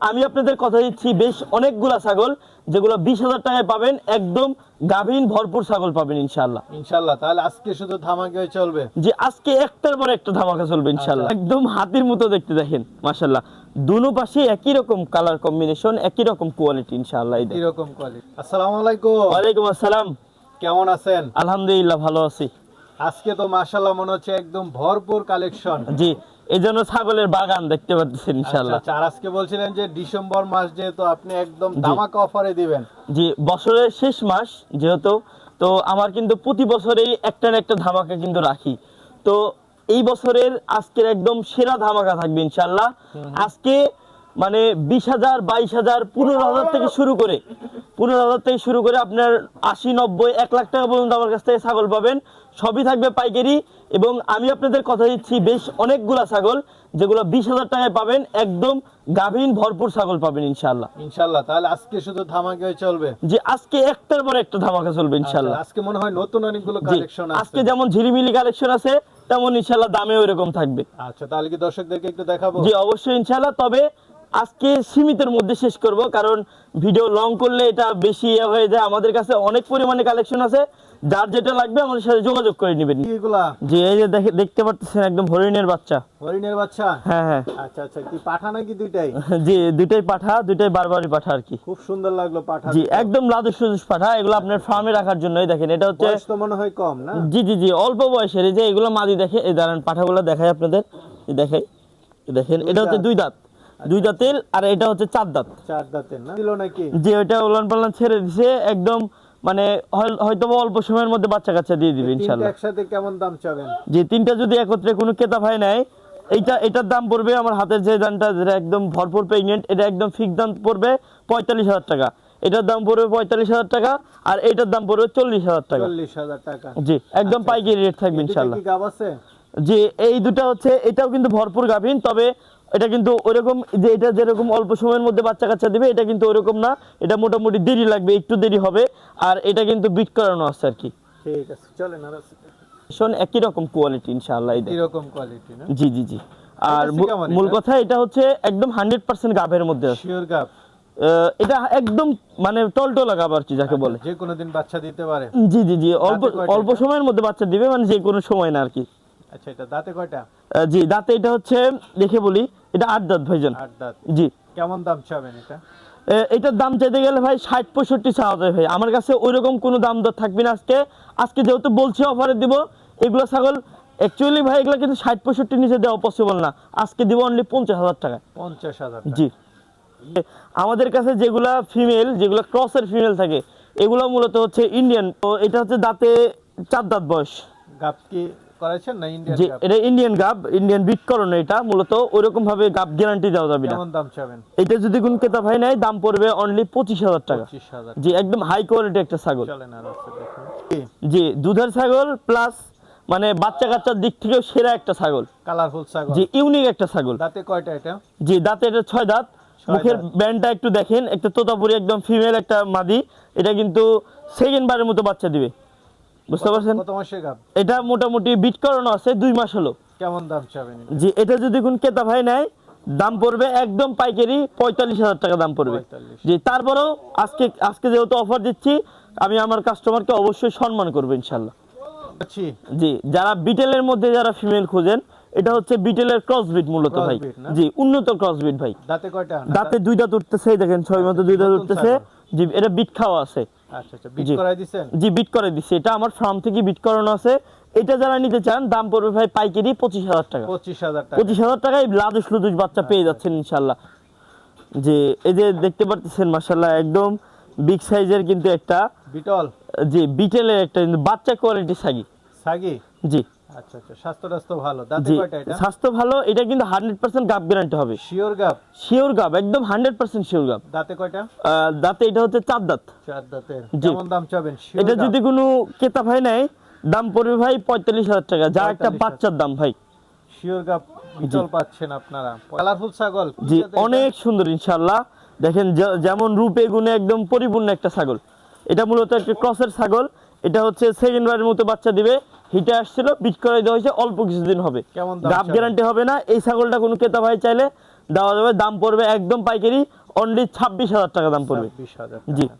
আমি আপনাদের কথা দিচ্ছি বেশ অনেকগুলা ছাগল যেগুলো 20,000 টাকায় পাবেন, একদম গাভীন ভরপুর ছাগল পাবেন ইনশাআল্লাহ। ইনশাআল্লাহ তাহলে আজকে শুধু ধামাকা চলবে। যে আজকে একটার পর একটা ধামাকা চলবে ইনশাআল্লাহ। একদম হাতির মতো দেখতে, দেখেন মাশাআল্লাহ দুনো পাশে একই রকম কালার কম্বিনেশন, একই রকম কোয়ালিটি ইনশাআল্লাহ। একই রকম কোয়ালিটি। আসসালামু আলাইকুম। ওয়ালাইকুম আসসালাম। কেমন আছেন? আলহামদুলিল্লাহ ভালো আছি। আজকে তো মাশাআল্লাহ মনে হচ্ছে একদম ভরপুর কালেকশন। জি, এই জন্য ছাগলের বাগান দেখতে পাচ্ছেন ইনশাআল্লাহ। আচ্ছা, আর আজকে বলছিলেন যে ডিসেম্বর মাস যেহেতু আপনি একদম ধামাকা অফারে দিবেন। জি, বছরের শেষ মাস যেহেতু, তো আমার কিন্তু প্রতি বছরেই একটা না একটা ধামাকা কিন্তু রাখি। তো এই বছরের আজকের একদম সেরা ধামাকা থাকবে ইনশাআল্লাহ। আজকে মানে 20,000, 22,000, 15,000 থেকে শুরু করে আপনার 80, 90, 1 লাখ টাকা পর্যন্ত আমার কাছ থেকে ছাগল পাবেন। সবই থাকবে পাইকারি, এবং আমি আপনাদের কথা দিচ্ছি বেশ অনেকগুলা ছাগল যেগুলো 20,000 টাকায় পাবেন, একদম গাভীন ভরপুর ছাগল পাবেন ইনশাআল্লাহ। ইনশাআল্লাহ তাহলে আজকে শুধু ধামাকা চলবে। যে আজকে একটার পর একটা ধামাকা চলবে ইনশাআল্লাহ। আজকে মনে হয় নতুন অনেকগুলো কালেকশন আছে। আজকে যেমন ঝিলিমিলি কালেকশন আছে, তেমন ইনশাআল্লাহ দামেও এরকম থাকবে। আচ্ছা, তাহলে কি দর্শকদেরকে একটু দেখাবো? জি অবশ্যই ইনশাআল্লাহ, তবে আজকে সীমিতের মধ্যে শেষ করব, কারণ ভিডিও লং করলে এটা বেশি হয়ে যায়। আমাদের কাছে অনেক পরিমাণে কালেকশন আছে, যার যেটা লাগবে আমাদের সাথে যোগাযোগ করে নেবেন। এগুলা জি এই যে দেখতে পাচ্ছেন একদম হরিণের বাচ্চা। হরিণের বাচ্চা? হ্যাঁ হ্যাঁ। আচ্ছা আচ্ছা, কি পাঠা নাকি দুইটাই? জি দুইটাই পাঠা, দুইটাই বারবারি পাঠা আর কি। খুব সুন্দর লাগলো পাঠা। জি একদম লাদুস সুদুস পাঠা, এগুলো আপনার ফার্মে রাখার জন্যই। দেখেন এটা হচ্ছে, বয়স তো মনে হয় কম না? জি জি জি অল্প বয়সের। এই যে এগুলো মাদি দেখে, এই দাঁড়ান পাঠাগুলো দেখাই আপনাদের, দেখেন এটা হচ্ছে দুই দাঁত, দুই দাঁতের, আর এটা হচ্ছে চার দাঁত। চার দাঁতের না দিল নাকি? যে ওইটা উলান পালান ছেড়ে দিছে একদম, মানে হয়তো অল্প সময়ের মধ্যে বাচ্চা কাচ্চা দিয়ে দিবে ইনশাআল্লাহ। একসাথে কেমন দাম চাবেন? যে তিনটা যদি একত্রে কোনো ক্রেতা ভাই নেয়, এটার দাম পড়বে, আমার হাতের যে দানটা যেটা একদম ভরপুর প্রেগনেন্ট, এটা একদম ফিক্স দাম পড়বে 45,000 টাকা। এটার দাম পড়বে 45,000 টাকা, আর এটার দাম পড়বে 40,000 টাকা। 40,000 টাকা। জি একদম পাইকারি রেট থাকবে ইনশাআল্লাহ। কি গাব আছে? যে এই দুটো হচ্ছে, এটাও কিন্তু ভরপুর গাভীন, তবে এটা কিন্তু ওরকম যে এটা যেরকম অল্প সময়ের মধ্যে বাচ্চা কাচ্চা দিবে, এটা কিন্তু ওরকম না। এটা মোটামুটি দেরি লাগবে, একটু দেরি হবে, আর এটা কিন্তু বিট করানো আছে আর কি। ঠিক আছে চলেন। আর একই রকম কোয়ালিটি ইনশাআল্লাহ। একই রকম কোয়ালিটি না? জি জি জি। আর মূল কথা এটা হচ্ছে একদম 100% গাভের মধ্যে আছে। শিওর গাব? এটা একদম মানে টলটলা গাব আর কি যাকে বলে। যে কোনো দিন বাচ্চা দিতে পারে? জি জি জি অল্প সময়ের মধ্যে বাচ্চা দিবে, মানে যে কোনো সময় না আর কি। আচ্ছা, এটা দাঁতে কয়টা? জি দাঁতে এটা হচ্ছে, দেখে বলি, এটা 8 দাঁত ভাইজান। 8 দাঁত। জি। কেমন দাম চাবেন এটা? এটার দাম চাইতে গেলে ভাই 60-65 চাওয়া যায় ভাই। আমার কাছে ওইরকম কোনো দাম দর থাকবে না আজকে যেহেতু বলছি অফারে দিব। এগুলো ছাগল অ্যাকচুয়ালি ভাই এগুলো কিন্তু 60-65 নিচে দেওয়া পসিবল না। আজকে দিব অনলি 50,000 টাকা। 50,000? জি। আমাদের কাছে যেগুলা ফিমেল, যেগুলো ক্রসের ফিমেল থাকে, এগুলো মূলত হচ্ছে ইন্ডিয়ান। তো এটা হচ্ছে দাঁতে 4 দাঁত বয়স। গাব কি করাইছেন না ইন্ডিয়ান জি গাব? এটা ইন্ডিয়ান গাব, ইন্ডিয়ান বিট করানো। এটা মূলত ওইরকম ভাবে গাব গ্যারান্টি দেওয়া যাবে না। কেমন দাম চাবেন? এটা যদি কোন ক্রেতা ভাই নেয়, দাম পড়বে অনলি 25,000 টাকা। 25,000? জি একদম হাই কোয়ালিটি একটা ছাগল। চলেন আর আছে দেখুন। জি দুধের ছাগল প্লাস মানে বাচ্চা কাচ্চার দিক থেকেও সেরা একটা ছাগল। কালারফুল ছাগল? জি ইউনিক একটা ছাগল। দাঁতে কয়টা এটা? জি দাঁতে এটা 6 দাঁত। মুখের ব্যান্ডটা একটু দেখেন, একটা তোতাপুরি একদম ফিমেল একটা মাদি। এটা কিন্তু সেকেন্ড বারের মতো বাচ্চা দিবে, বুঝতে পারছেন? কত মাসের গাব? এটা মোটামুটি বিট করানো আছে, 2 মাস হলো। কেমন দাম চাবেন? জি এটা যদি কোন ক্রেতা ভাই নেয়, দাম পড়বে একদম পাইকারি 45,000 টাকা দাম পড়বে। 45? জি তারপরেও আজকে যেহেতু অফার দিচ্ছি, আমি আমার কাস্টমারকে অবশ্যই সম্মান করবো ইনশাল্লাহ। জি যারা বিটেলের মধ্যে যারা ফিমেল খুঁজেন, এটা হচ্ছে বিটেলের ক্রসবিট মূলত ভাই। জি উন্নত ক্রসবিট ভাই। দাঁতে কয়টা? দাঁতে 2 দাঁত উঠতেছে, দেখেন 6 মতো 2 দাঁত উঠতেছে। জি এটা বিট খাওয়া আছে। আচ্ছা আচ্ছা, বিট করাই দিবেন? জি বিট করে দিছি, এটা আমার ফার্ম থেকে বিট করানো আছে। এটা যারা নিতে চান, দাম পড়বে ভাই পাইকারি 25,000 টাকা। 25,000 টাকা? 25,000 টাকায় লাদুস লুদুস বাচ্চা পেয়ে যাচ্ছেন ইনশাআল্লাহ। যে এই যে দেখতে পারতেছেন মাশাআল্লাহ একদম বিগ সাইজের কিন্তু একটা বিটল। জি বিটেলের একটা কিন্তু বাচ্চা কোয়ালিটি সাগি। জি আচ্ছা আচ্ছা, স্বাস্থ্য ভালো? দাঁতে কয়টা এটা? স্বাস্থ্য ভালো। এটা কিন্তু 100% গাব গ্যারান্টি হবে। শিওর গাব? শিওর গাব, একদম 100% শিওর গাব। দাঁতে কয়টা? দাঁতে এটা হচ্ছে 4 দাঁত। 4 দাঁতের? কেমন দাম চাবেন? এটা যদি কোনো ক্রেতা ভাই নেয়, দাম পড়বে ভাই 45,000 টাকা, যা একটা বাচ্চার দাম ভাই। শিওর গাব বিটল পাচ্ছেন আপনারা। কালারফুল ছাগল? জি অনেক সুন্দর ইনশাআল্লাহ। দেখেন যেমন রূপে গুণে একদম পরিপূর্ণ একটা ছাগল। এটা মূলত একটা ক্রসের ছাগল। এটা হচ্ছে সেকেন্ড বারের মতো বাচ্চা দিবে। হিটে আসছিল, বিট করে দেওয়া হয়েছে, অল্প কিছুদিন হবে। কেমন দাম? গাব গ্যারান্টি হবে না। এই ছাগলটা কোনো ক্রেতা ভাই চাইলে দেওয়া যাবে, দাম পড়বে একদম পাইকারি অনলি 26,000 টাকা দাম পড়বে। 26,000 জি। টাকা।